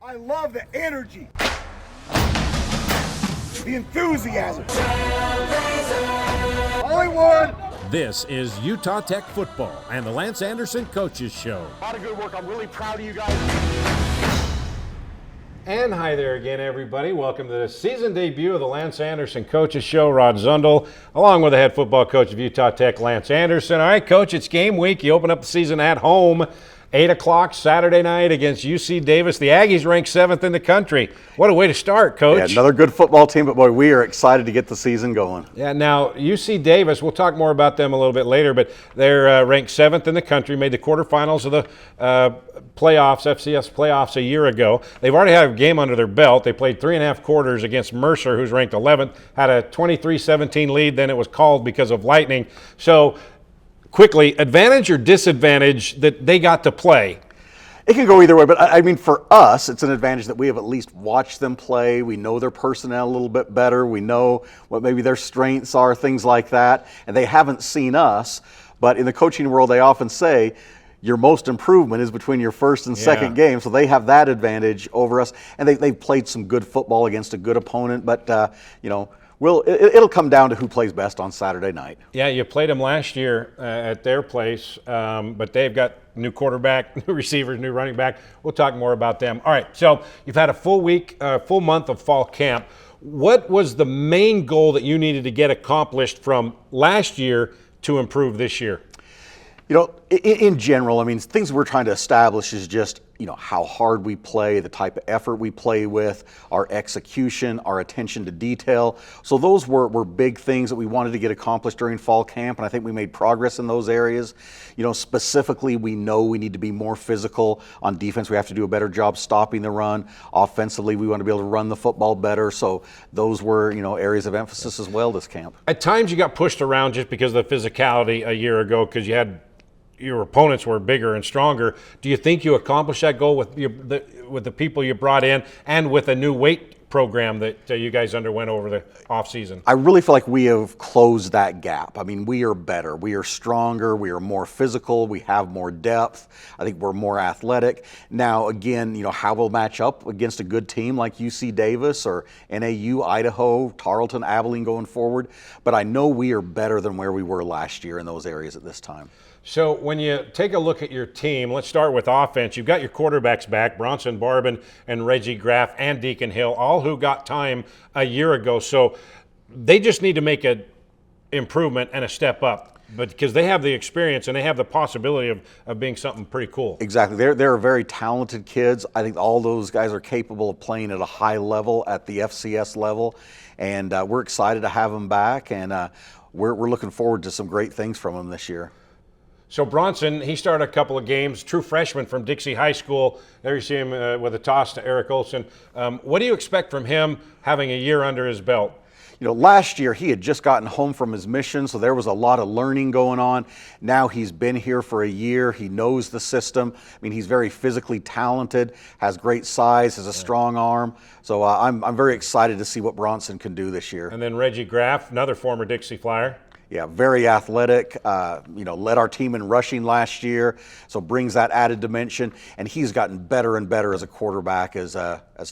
I love the energy, the enthusiasm. Hollywood! This is Utah Tech football and the Lance Anderson Coaches Show. A lot of good work. I'm really proud of you guys. And hi there again, everybody. Welcome to the season debut of the Lance Anderson Coaches Show. Rod Zundel, along with the head football coach of Utah Tech, Lance Anderson. All right, Coach, it's game week. You open up the season at home. 8 o'clock Saturday night against UC Davis. The Aggies ranked 7th in the country. What a way to start, Coach. Yeah, another good football team, but boy, we are excited to get the season going. Yeah, now UC Davis, we'll talk more about them a little bit later, but they're ranked 7th in the country, made the quarterfinals of the playoffs, FCS playoffs a year ago. They've already had a game under their belt. They played 3.5 quarters against Mercer, who's ranked 11th, had a 23-17 lead, then it was called because of lightning. So, quickly, advantage or disadvantage that they got to play? It can go either way, but I mean, for us, it's an advantage that we have at least watched them play. We know their personnel a little bit better. We know what maybe their strengths are, things like that. And they haven't seen us, but in the coaching world, they often say, your most improvement is between your first and second game, so they have that advantage over us. And they've played some good football against a good opponent, but, you know, it'll come down to who plays best on Saturday night. Yeah, you played them last year at their place, but they've got new quarterback, new receivers, new running back. We'll talk more about them. All right, so you've had a full month of fall camp. What was the main goal that you needed to get accomplished from last year to improve this year? You know, in general, I mean, things we're trying to establish is just, you know, how hard we play, the type of effort we play with, our execution, our attention to detail. So those were big things that we wanted to get accomplished during fall camp, and I think we made progress in those areas. You know, specifically, we know we need to be more physical. On defense, we have to do a better job stopping the run. Offensively, we want to be able to run the football better. So those were, you know, areas of emphasis as well this camp. At times you got pushed around just because of the physicality a year ago because your opponents were bigger and stronger. Do you think you accomplished that goal with the people you brought in and with a new weight program that you guys underwent over the offseason? I really feel like we have closed that gap. I mean, we are better. We are stronger. We are more physical. We have more depth. I think we're more athletic. Now, again, you know, how we'll match up against a good team like UC Davis or NAU, Idaho, Tarleton, Abilene going forward. But I know we are better than where we were last year in those areas at this time. So when you take a look at your team, let's start with offense. You've got your quarterbacks back, Bronson Barbin and Reggie Graff and Deacon Hill, all who got time a year ago. So they just need to make an improvement and a step up, but because they have the experience and they have the possibility of being something pretty cool. Exactly. They're very talented kids. I think all those guys are capable of playing at a high level, at the FCS level, and we're excited to have them back, and we're looking forward to some great things from them this year. So Bronson, he started a couple of games, true freshman from Dixie High School. There you see him with a toss to Eric Olson. What do you expect from him having a year under his belt? You know, last year he had just gotten home from his mission, so there was a lot of learning going on. Now he's been here for a year. He knows the system. I mean, he's very physically talented, has great size, has a strong arm. So I'm very excited to see what Bronson can do this year. And then Reggie Graff, another former Dixie Flyer. Yeah, very athletic, you know, led our team in rushing last year, so brings that added dimension, and he's gotten better and better as a quarterback as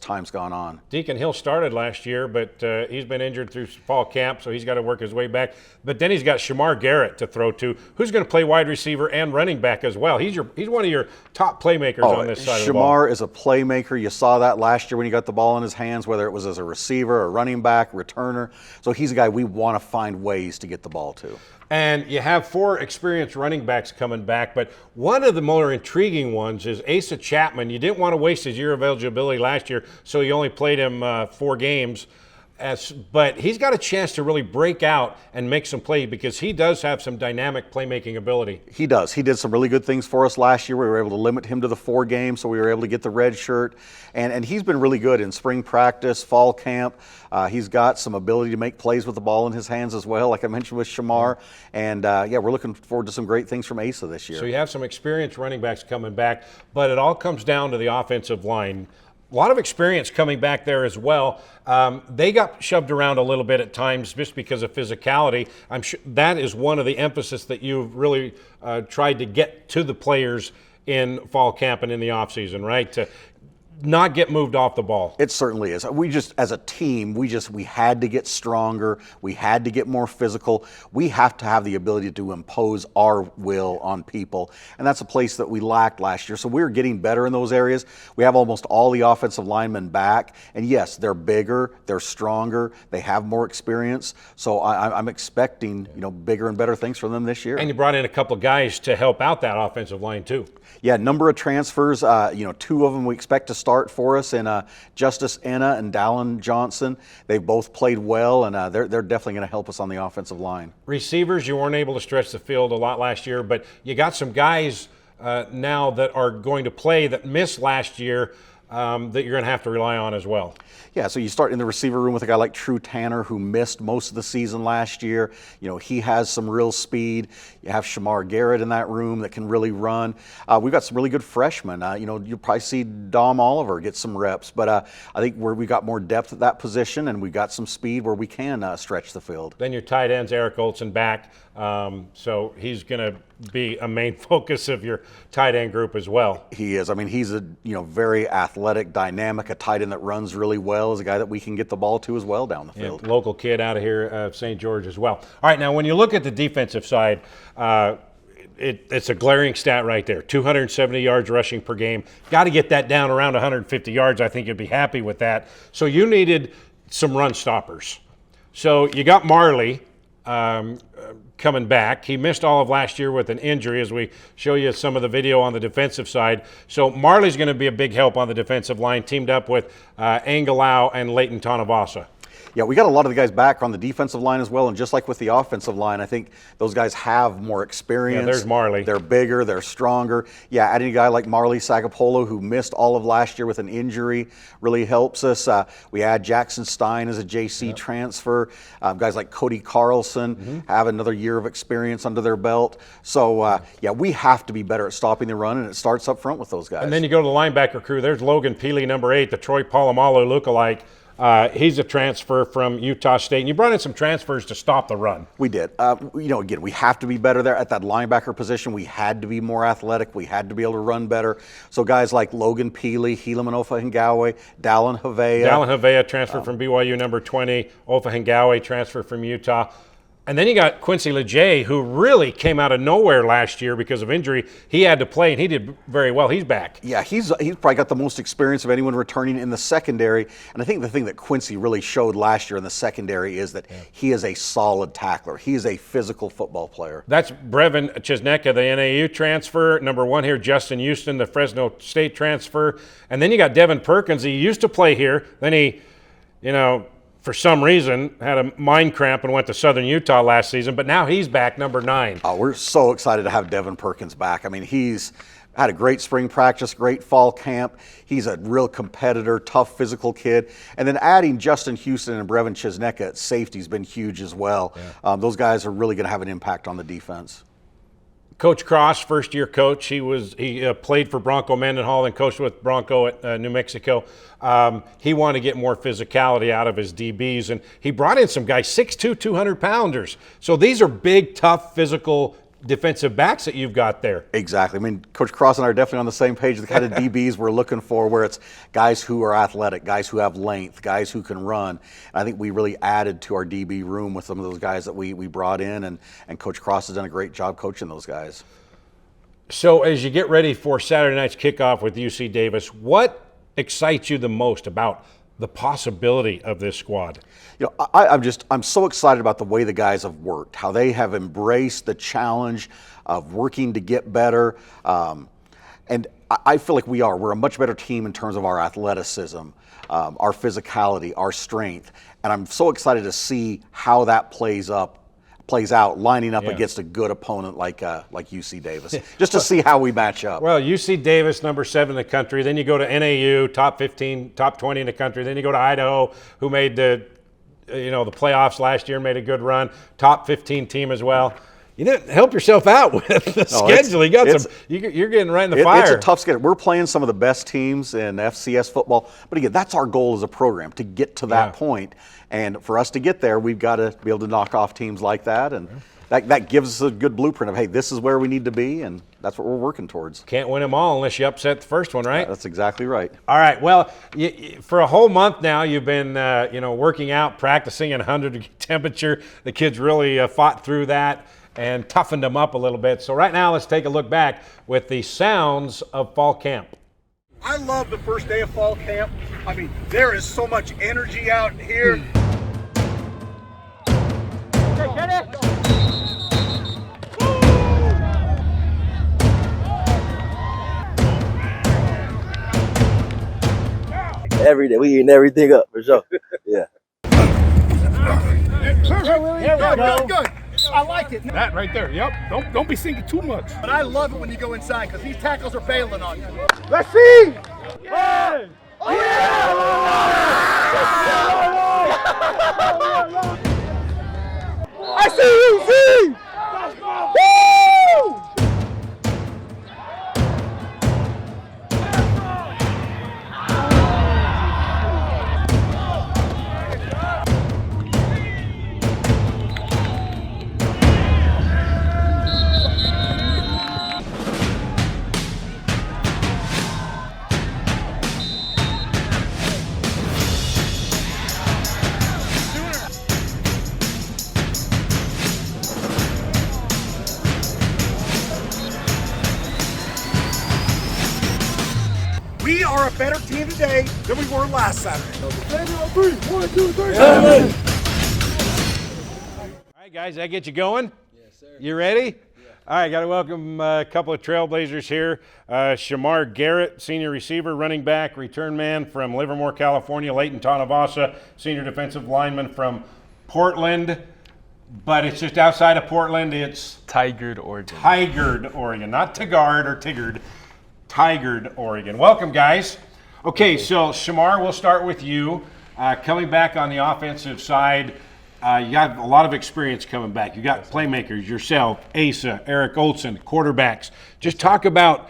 time's gone on. Deacon Hill started last year, but he's been injured through fall camp, so he's got to work his way back. But then he's got Shamar Garrett to throw to, who's going to play wide receiver and running back as well. He's one of your top playmakers on this side of the ball. Shamar is a playmaker. You saw that last year when he got the ball in his hands, whether it was as a receiver, a running back, returner. So he's a guy we want to find ways to get the ball to. And you have 4 experienced running backs coming back, but one of the more intriguing ones is Asa Chapman. You didn't want to waste his year of eligibility last year, so you only played him 4 games. But he's got a chance to really break out and make some play because he does have some dynamic playmaking ability. He does. He did some really good things for us last year. We were able to limit him to the 4 games, so we were able to get the red shirt. And he's been really good in spring practice, fall camp. He's got some ability to make plays with the ball in his hands as well, like I mentioned with Shamar. And, yeah, we're looking forward to some great things from Asa this year. So you have some experienced running backs coming back, but it all comes down to the offensive line. A lot of experience coming back there as well. They got shoved around a little bit at times just because of physicality. I'm sure that is one of the emphasis that you've really tried to get to the players in fall camp and in the offseason, right? not get moved off the ball. It certainly is. We just, as a team, we had to get stronger. We had to get more physical. We have to have the ability to impose our will on people. And that's a place that we lacked last year. So we're getting better in those areas. We have almost all the offensive linemen back. And yes, they're bigger, they're stronger, they have more experience. So I'm expecting, bigger and better things from them this year. And you brought in a couple of guys to help out that offensive line too. Yeah, number of transfers. 2 of them we expect to start for us, and Justice Enna and Dallin Johnson. They've both played well, and they're definitely going to help us on the offensive line. Receivers, you weren't able to stretch the field a lot last year, but you got some guys now that are going to play that missed last year that you're going to have to rely on as well. Yeah, so you start in the receiver room with a guy like True Tanner, who missed most of the season last year. He has some real speed. You have Shamar Garrett in that room that can really run. We've got some really good freshmen. You'll probably see Dom Oliver get some reps, but I think we got more depth at that position, and we got some speed where we can stretch the field. Then your tight ends, Eric Olson back, so he's going to be a main focus of your tight end group as well. He is. I mean, he's a very athletic, dynamic, a tight end that runs really well. Is a guy that we can get the ball to as well down the field. Yeah, local kid out of here, St. George as well. All right, now when you look at the defensive side, it's a glaring stat right there. 270 yards rushing per game. Got to get that down around 150 yards. I think you'd be happy with that. So you needed some run stoppers. So you got Marley coming back. He missed all of last year with an injury, as we show you some of the video on the defensive side. So Marley's going to be a big help on the defensive line, teamed up with Angalau and Layton Tanuvasa. Yeah, we got a lot of the guys back on the defensive line as well, and just like with the offensive line, I think those guys have more experience. Yeah, there's Marley. They're bigger, they're stronger. Yeah, adding a guy like Marley Sagapolo, who missed all of last year with an injury, really helps us. We add Jackson Stein as a JC transfer. Guys like Cody Carlson have another year of experience under their belt. So, we have to be better at stopping the run, and it starts up front with those guys. And then you go to the linebacker crew. There's Logan Peely, number 8, the Troy Polamalu lookalike. He's a transfer from Utah State, and you brought in some transfers to stop the run. We did. Again, we have to be better there at that linebacker position. We had to be more athletic. We had to be able to run better. So guys like Logan Peely, Helaman Ofa-Hingawe, Dallin Havea. Dallin Havea transfer from BYU, number 20. Ofa-Hingawe transfer from Utah. And then you got Quincy Leger, who really came out of nowhere last year because of injury. He had to play, and he did very well. He's back. Yeah, he's probably got the most experience of anyone returning in the secondary. And I think the thing that Quincy really showed last year in the secondary is that he is a solid tackler. He is a physical football player. That's Brevin Chesnecka, the NAU transfer. Number 1 here, Justin Houston, the Fresno State transfer. And then you got Devin Perkins. He used to play here. Then he, for some reason, had a mind cramp and went to Southern Utah last season, but now he's back, number 9. Oh, we're so excited to have Devin Perkins back. I mean, he's had a great spring practice, great fall camp. He's a real competitor, tough physical kid. And then adding Justin Houston and Brevin Chesnecka at safety has been huge as well. Yeah. Those guys are really going to have an impact on the defense. Coach Cross, first-year coach, he played for Bronco Mendenhall and coached with Bronco at New Mexico. He wanted to get more physicality out of his DBs, and he brought in some guys, 6'2", 200-pounders. So these are big, tough, physical defensive backs that you've got there. Exactly. I mean, Coach Cross and I are definitely on the same page. The kind of DBs we're looking for, where it's guys who are athletic, guys who have length, guys who can run. And I think we really added to our DB room with some of those guys that we brought in, and Coach Cross has done a great job coaching those guys. So as you get ready for Saturday night's kickoff with UC Davis, what excites you the most about the possibility of this squad? I'm so excited about the way the guys have worked, how they have embraced the challenge of working to get better. And I feel like we're a much better team in terms of our athleticism, our physicality, our strength. And I'm so excited to see how that plays out, lining up against a good opponent like UC Davis, just to see how we match up. Well, UC Davis, number 7 in the country. Then you go to NAU, top 15, top 20 in the country. Then you go to Idaho, who made the playoffs last year, made a good run, top 15 team as well. You didn't help yourself out with the schedule. You're getting right in the fire. It's a tough schedule. We're playing some of the best teams in FCS football. But again, that's our goal as a program, to get to that point. And for us to get there, we've got to be able to knock off teams like that. And that gives us a good blueprint of, hey, this is where we need to be, and that's what we're working towards. Can't win them all unless you upset the first one, right? That's exactly right. All right. Well, for a whole month now, you've been, working out, practicing in 100-degree temperature. The kids really fought through that and toughened them up a little bit. So right now, let's take a look back with the sounds of fall camp. I love the first day of fall camp. I mean, there is so much energy out here. Every day, we eating everything up for sure. Yeah. Good. I like it. That right there, yep. Don't be thinking too much. But I love it when you go inside because these tackles are bailing on you. Let's see! Yeah! Oh, I see you, see! Woo! We are a better team today than we were last Saturday. One, two, three. All right, guys, that get you going? Yes, sir. You ready? Yeah. All right, got to welcome a couple of Trailblazers here. Shamar Garrett, senior receiver, running back, return man from Livermore, California. Layton Tanuvasa, senior defensive lineman from Portland. But it's just outside of Portland. It's Tigard, Oregon. Tigard, Oregon. Not Tigard or Tigard. Tigard, Oregon. Welcome, guys. Okay, so Shamar, we'll start with you. Coming back on the offensive side, you got a lot of experience coming back. You got playmakers, yourself, Asa, Eric Olson, quarterbacks. Just talk about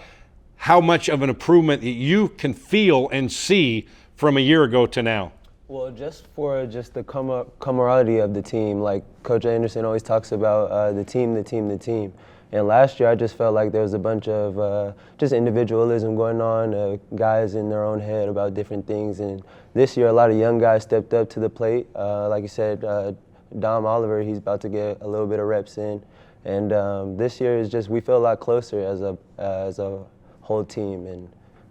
how much of an improvement that you can feel and see from a year ago to now. Well, just the camaraderie of the team, like Coach Anderson always talks about, the team. And last year, I just felt like there was a bunch of just individualism going on, guys in their own head about different things. And this year, a lot of young guys stepped up to the plate. Like you said, Dom Oliver, he's about to get a little bit of reps in. And this year is just, we feel a lot closer as a whole team and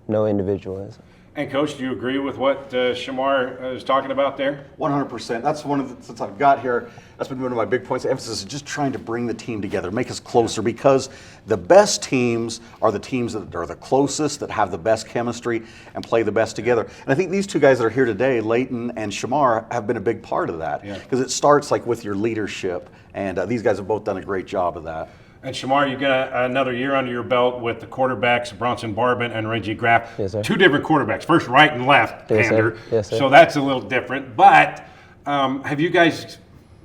no individualism. And Coach, do you agree with what Shamar is talking about there? 100%. That's one of the, since I've got here, that's been one of my big points of emphasis, is just trying to bring the team together, make us closer, because the best teams are the teams that are the closest, that have the best chemistry and play the best together. And I think these two guys that are here today, Layton and Shamar, have been a big part of that, because it starts like with your leadership, and these guys have both done a great job of that. And Shamar, you got another year under your belt with the quarterbacks, Bronson Barbin and Reggie Graff. Yes, sir. Two different quarterbacks, first right and left-hander. Yes, sir. So that's a little different. But have you guys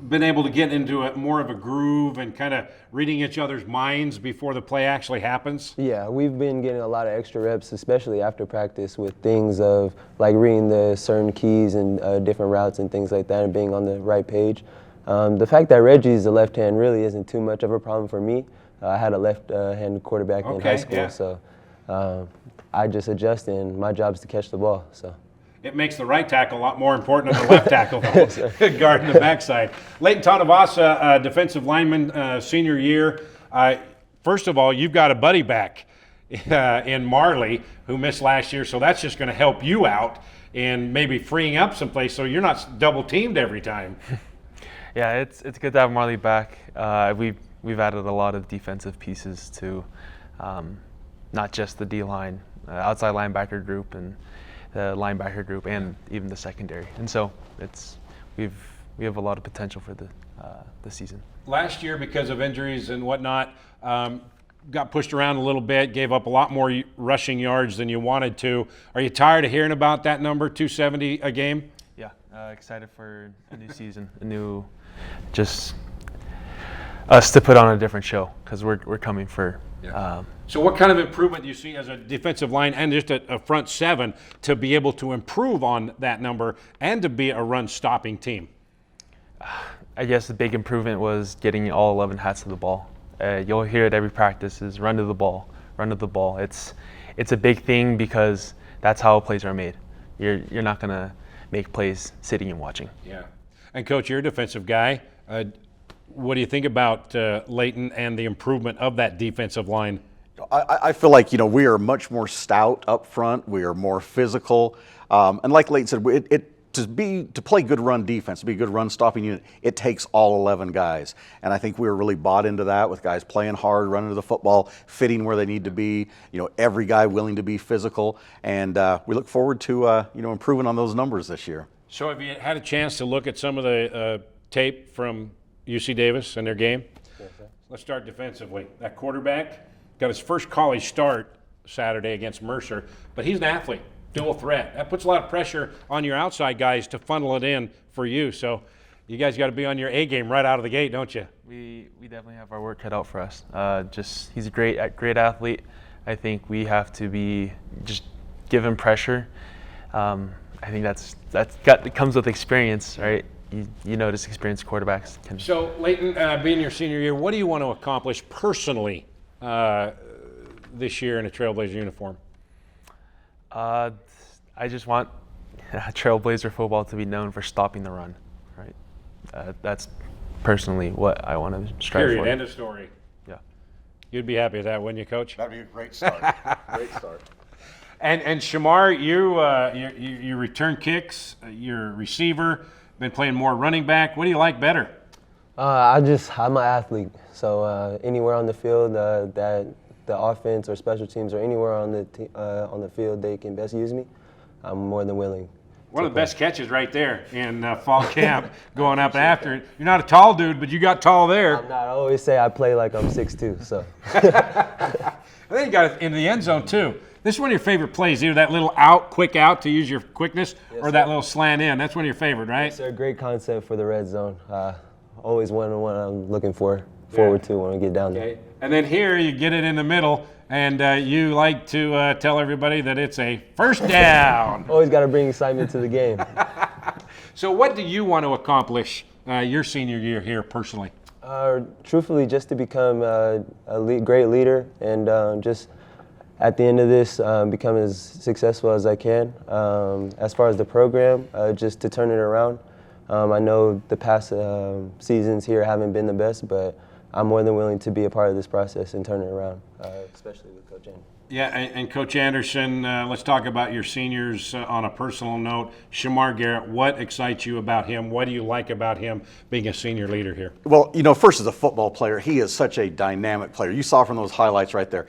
been able to get into more of a groove and kind of reading each other's minds before the play actually happens? Yeah, we've been getting a lot of extra reps, especially after practice, with things of like reading the certain keys and different routes and things like that, and being on the right page. The fact that Reggie's a left hand really isn't too much of a problem for me. I had a left-handed quarterback in high school, so I just adjust, and my job is to catch the ball. So it makes the right tackle a lot more important than the left tackle, guarding the backside. Layton Tanuvasa, defensive lineman, senior year. First of all, you've got a buddy back in Marley who missed last year, so that's just going to help you out in maybe freeing up some place so you're not double teamed every time. Yeah, it's good to have Marley back. We've added a lot of defensive pieces to not just the D-line, outside linebacker group and the linebacker group, and even the secondary. And so we have a lot of potential for the season. Last year, because of injuries and whatnot, got pushed around a little bit, gave up a lot more rushing yards than you wanted to. Are you tired of hearing about that number, 270 a game? Yeah, excited for a new season, just us to put on a different show, because we're coming for. So what kind of improvement do you see as a defensive line and just a front seven to be able to improve on that number and to be a run-stopping team? I guess the big improvement was getting all 11 hats to the ball. You'll hear it every practice is run to the ball, run to the ball. It's a big thing because that's how plays are made. You're not going to make plays sitting and watching. Yeah. And Coach, you're a defensive guy. What do you think about Layton and the improvement of that defensive line? I feel like, we are much more stout up front. We are more physical. And like Layton said, to play good run defense, to be a good run stopping unit, it takes all 11 guys. And I think we were really bought into that with guys playing hard, running to the football, fitting where they need to be, every guy willing to be physical. And we look forward to, improving on those numbers this year. So have you had a chance to look at some of the tape from UC Davis and their game? Yes, sir. Let's start defensively. That quarterback got his first college start Saturday against Mercer, but he's an athlete, dual threat. That puts a lot of pressure on your outside guys to funnel it in for you. So you guys got to be on your A game right out of the gate, don't you? We definitely have our work cut out for us. He's a great athlete. I think we have to just give him pressure. I think that comes with experience, right? You notice experienced quarterbacks can. So Layton, being your senior year, what do you want to accomplish personally this year in a Trailblazer uniform? I just want Trailblazer football to be known for stopping the run, right? That's personally what I want to strive Period. for. End of story. Yeah. You'd be happy with that, wouldn't you, Coach? That'd be a great start. Great start. And Shamar, you return kicks, you're a receiver, been playing more running back. What do you like better? I'm an athlete, so anywhere on the field that the offense or special teams or anywhere on the field they can best use me, I'm more than willing. One of the best catches right there in fall camp, going up after it. You're not a tall dude, but you got tall there. I'm not. I always say I play like I'm 6'2", so. I think you got it in the end zone too. This is one of your favorite plays, either that little quick out to use your quickness, or that little slant in. That's one of your favorite, right? It's a great concept for the red zone. Always one I'm looking forward to when I get down there. Okay. And then here you get it in the middle, and you like to tell everybody that it's a first down. Always got to bring excitement to the game. So what do you want to accomplish your senior year here personally? Truthfully, just to become a great leader and just at the end of this, become as successful as I can. As far as the program, just to turn it around. I know the past seasons here haven't been the best, but I'm more than willing to be a part of this process and turn it around, especially with Coach Anderson. Yeah, and Coach Anderson, let's talk about your seniors on a personal note. Shamar Garrett, what excites you about him? What do you like about him being a senior leader here? Well, first as a football player, he is such a dynamic player. You saw from those highlights right there.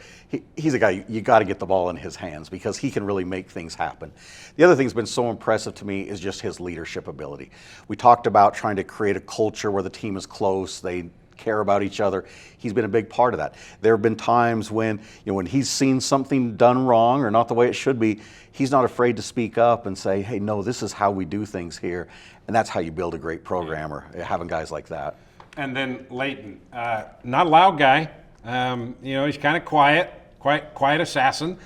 He's a guy you got to get the ball in his hands because he can really make things happen. The other thing that's been so impressive to me is just his leadership ability. We talked about trying to create a culture where the team is close. They care about each other. He's been a big part of that. There have been times when, when he's seen something done wrong or not the way it should be, he's not afraid to speak up and say, hey, no, this is how we do things here. And that's how you build a great programmer, having guys like that. And then Layton, not a loud guy. He's kind of quiet assassin.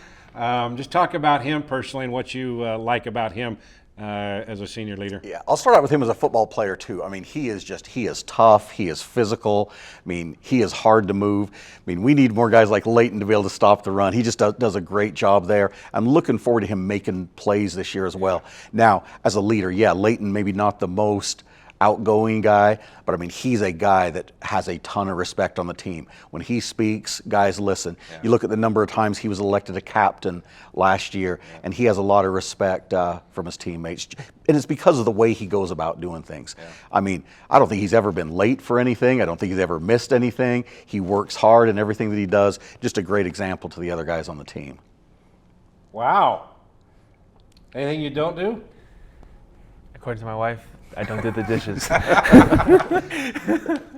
Just talk about him personally and what you like about him as a senior leader. Yeah, I'll start out with him as a football player too. I mean, he is tough, he is physical. I mean, he is hard to move. I mean, we need more guys like Layton to be able to stop the run. He just does a great job there. I'm looking forward to him making plays this year as well. Now, as a leader, yeah, Layton maybe not the most outgoing guy, but I mean, he's a guy that has a ton of respect on the team. When he speaks, guys listen. Yeah. You look at the number of times he was elected a captain last year, and he has a lot of respect from his teammates. And it's because of the way he goes about doing things. Yeah. I mean, I don't think he's ever been late for anything. I don't think he's ever missed anything. He works hard in everything that he does. Just a great example to the other guys on the team. Wow. Anything you don't do? According to my wife, I don't do the dishes. All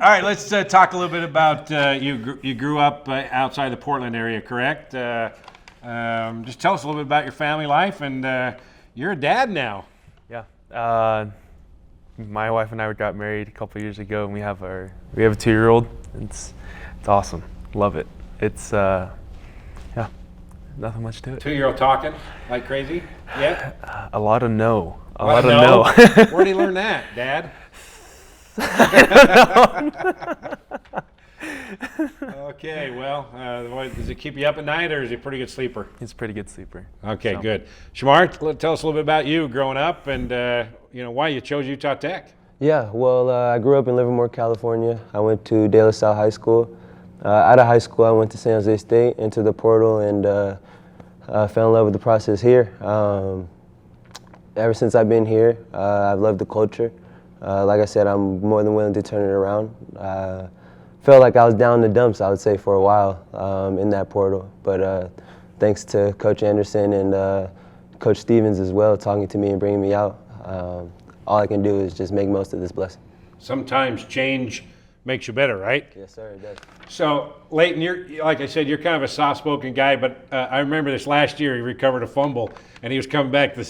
right, let's talk a little bit about you grew up outside the Portland area, correct? Just tell us a little bit about your family life, and you're a dad now. Yeah. My wife and I got married a couple years ago, and we have a 2-year-old. It's awesome. Love it. It's nothing much to it. 2-year-old talking like crazy? Yeah. A lot of no. A lot of no. Where did he learn that, Dad? Okay, well, does it keep you up at night, or is he a pretty good sleeper? He's a pretty good sleeper. Okay, So, good. Shamar, tell us a little bit about you growing up and why you chose Utah Tech. Yeah, well, I grew up in Livermore, California. I went to De La Salle High School. Out of high school, I went to San Jose State, into the portal, and fell in love with the process here. Ever since I've been here, I've loved the culture. Like I said, I'm more than willing to turn it around. Felt like I was down in the dumps, I would say, for a while in that portal. But thanks to Coach Anderson and Coach Stevens as well, talking to me and bringing me out, all I can do is just make most of this blessing. Sometimes change makes you better, right? Yes, sir, it does. So, Layton, you're, like I said, you're kind of a soft-spoken guy, but I remember this last year he recovered a fumble, and he was coming back to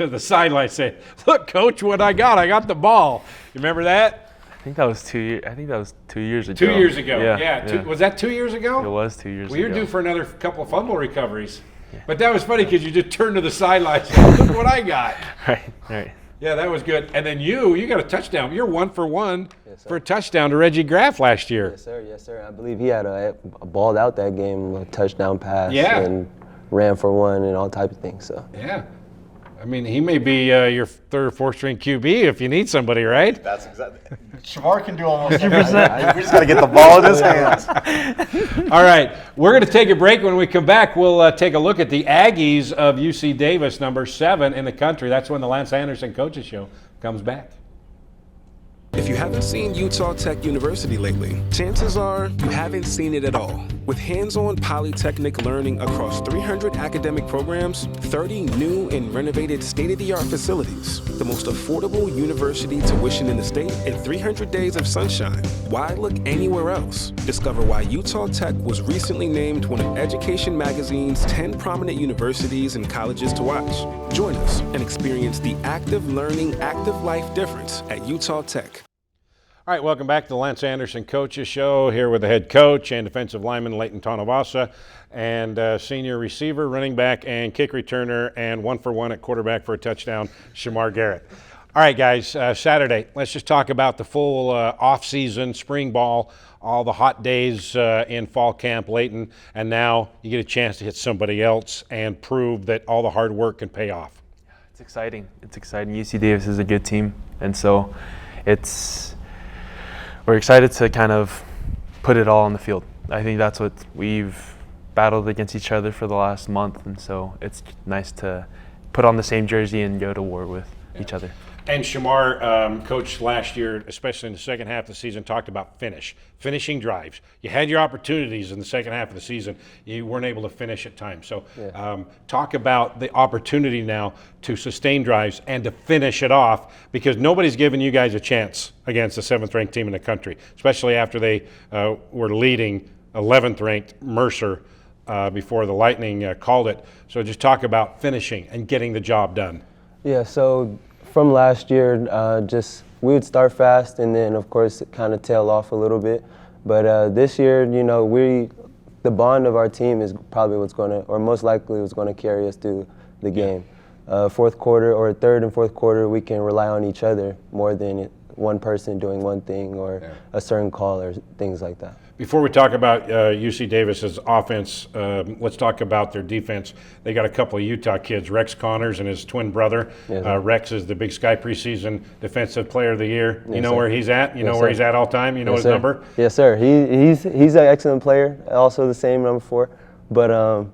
the sideline saying, "Look, Coach, what I got the ball." You remember that? I think that was 2 years. I think that was 2 years ago. 2 years ago. Yeah. Was that 2 years ago? It was 2 years ago. Well, you're due for another couple of fumble recoveries. Yeah. But that was funny because you just turned to the sideline and said, "Look what I got." Right. Yeah, that was good. And then you got a touchdown. You're 1 for 1 for a touchdown to Reggie Graff last year. Yes, sir. I believe he had a balled out that game, a touchdown pass, Yeah. and ran for 1 and all types of things. So. Yeah. I mean, he may be your third or fourth string QB if you need somebody, right? That's exactly. Shamar can do almost everything. We just got to get the ball in his hands. All right, we're going to take a break. When we come back, we'll take a look at the Aggies of UC Davis, number 7 in the country. That's when the Lance Anderson Coaches Show comes back. If you haven't seen Utah Tech University lately, chances are you haven't seen it at all. With hands-on polytechnic learning across 300 academic programs, 30 new and renovated state-of-the-art facilities, the most affordable university tuition in the state, and 300 days of sunshine, why look anywhere else? Discover why Utah Tech was recently named one of Education Magazine's 10 prominent universities and colleges to watch. Join us and experience the active learning, active life difference at Utah Tech. All right, welcome back to the Lance Anderson Coaches Show, here with the head coach and defensive lineman Layton Tanuvasa, and senior receiver, running back, and kick returner, and 1 for 1 at quarterback for a touchdown, Shamar Garrett. All right, guys, Saturday, let's just talk about the full off-season, spring ball, all the hot days in fall camp, Layton, and now you get a chance to hit somebody else and prove that all the hard work can pay off. It's exciting. UC Davis is a good team, and so we're excited to kind of put it all on the field. I think that's what we've battled against each other for the last month, and so it's nice to put on the same jersey and go to war with each other. And Shamar, coach last year, especially in the second half of the season, talked about finishing drives. You had your opportunities in the second half of the season. You weren't able to finish at times. So talk about the opportunity now to sustain drives and to finish it off, because nobody's given you guys a chance against the 7th-ranked team in the country, especially after they were leading 11th-ranked Mercer before the Lightning called it. So just talk about finishing and getting the job done. Yeah, so from last year, we would start fast and then, of course, kind of tail off a little bit. But this year, the bond of our team is probably what's going to, or most likely what's going to carry us through the game. Fourth quarter or third and fourth quarter, we can rely on each other more than one person doing one thing or a certain call or things like that. Before we talk about UC Davis's offense, let's talk about their defense. They got a couple of Utah kids, Rex Connors and his twin brother. Yes, Rex is the Big Sky preseason Defensive Player of the Year. You Yes, know sir. where he's at? You know Yes, where sir. he's at all time? You know Yes, his sir. number? Yes, sir. He's an excellent player, also the same number 4. But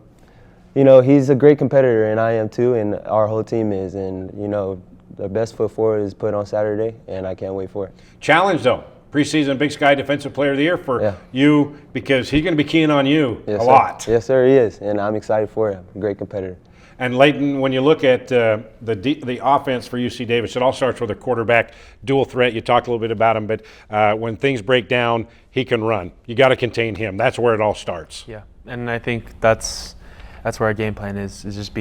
he's a great competitor, and I am too, and our whole team is. And the best foot forward is put on Saturday, and I can't wait for it. Challenge, though. Preseason Big Sky Defensive Player of the Year for you, because he's going to be keying on you Yes, a sir. lot. Yes, sir, he is, and I'm excited for him. Great competitor. And Layton, when you look at the offense for UC Davis, it all starts with a quarterback, dual threat. You talked a little bit about him, but when things break down, he can run. You got to contain him. That's where it all starts. Yeah, and I think that's where our game plan is just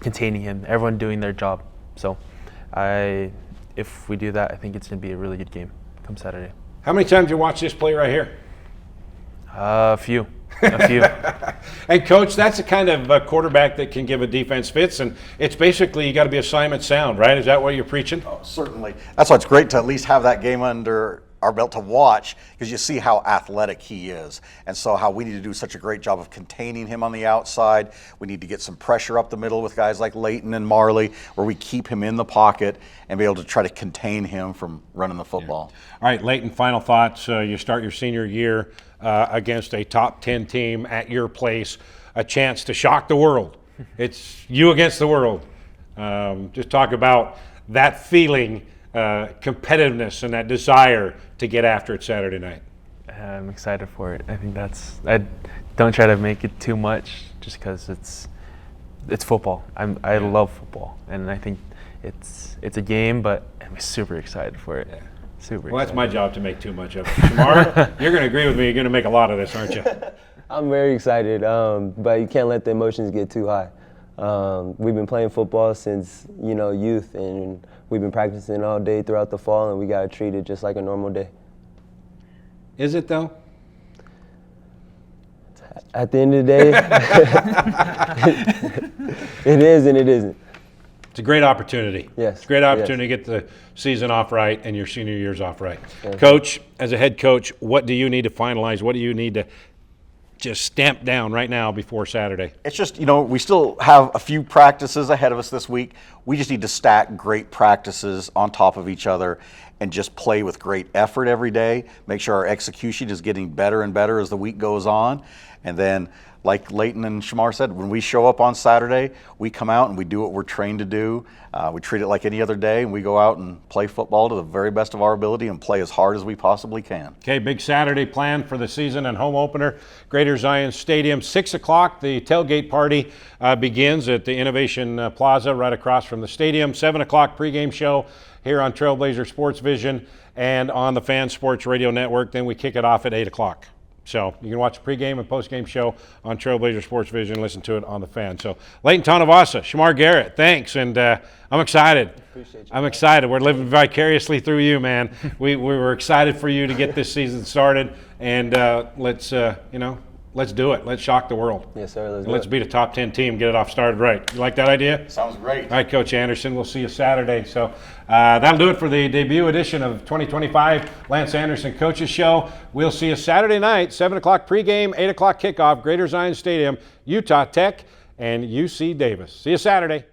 containing him. Everyone doing their job. So, if we do that, I think it's going to be a really good game come Saturday. How many times you watch this play right here? A few. A few. And Coach, that's the kind of quarterback that can give a defense fits, and it's basically you got to be assignment sound, right? Is that what you're preaching? Oh, certainly. That's why it's great to at least have that game under our belt to watch, because you see how athletic he is, and so how we need to do such a great job of containing him on the outside. We need to get some pressure up the middle with guys like Layton and Marley, where we keep him in the pocket and be able to try to contain him from running the football. Yeah. All right, Layton, final thoughts. You start your senior year against a top 10 team at your place, a chance to shock the world. It's you against the world. Just talk about that feeling, competitiveness, and that desire to get after it Saturday night. I'm excited for it. I think I don't try to make it too much, just because it's football. I love football, and I think it's a game, but I'm super excited for it. Yeah. Super. Well, that's my job to make too much of it. Shamar, you're going to agree with me. You're going to make a lot of this, aren't you? I'm very excited, but you can't let the emotions get too high. We've been playing football since youth, and we've been practicing all day throughout the fall, and we got to treat it just like a normal day. Is it though? At the end of the day, it is and it isn't. It's a great opportunity. Yes. It's a great opportunity to get the season off right and your senior year's off right. Coach, as a head coach, what do you need to finalize? What do you need to just stamp down right now before Saturday? It's just, we still have a few practices ahead of us this week. We just need to stack great practices on top of each other and just play with great effort every day. Make sure our execution is getting better and better as the week goes on. And then, like Layton and Shamar said, when we show up on Saturday, we come out and we do what we're trained to do. We treat it like any other day, and we go out and play football to the very best of our ability and play as hard as we possibly can. Okay, big Saturday plan for the season and home opener, Greater Zion Stadium. 6 o'clock, the tailgate party begins at the Innovation Plaza right across from the stadium. 7 o'clock pregame show here on Trailblazer Sports Vision and on the Fan Sports Radio Network. Then we kick it off at 8 o'clock. So you can watch the pregame and postgame show on Trailblazer Sports Vision, listen to it on the Fan. So Layton Tanuvasa, Shamar Garrett, thanks, and I'm excited. Appreciate you. I'm excited. We're living vicariously through you, man. We were excited for you to get this season started, and let's do it. Let's shock the world. Yes, sir. Let's beat a top 10 team, get it off started right. You like that idea? Sounds great. All right, Coach Anderson, we'll see you Saturday. So that'll do it for the debut edition of 2025 Lance Anderson Coaches Show. We'll see you Saturday night, 7 o'clock pregame, 8 o'clock kickoff, Greater Zion Stadium, Utah Tech and UC Davis. See you Saturday.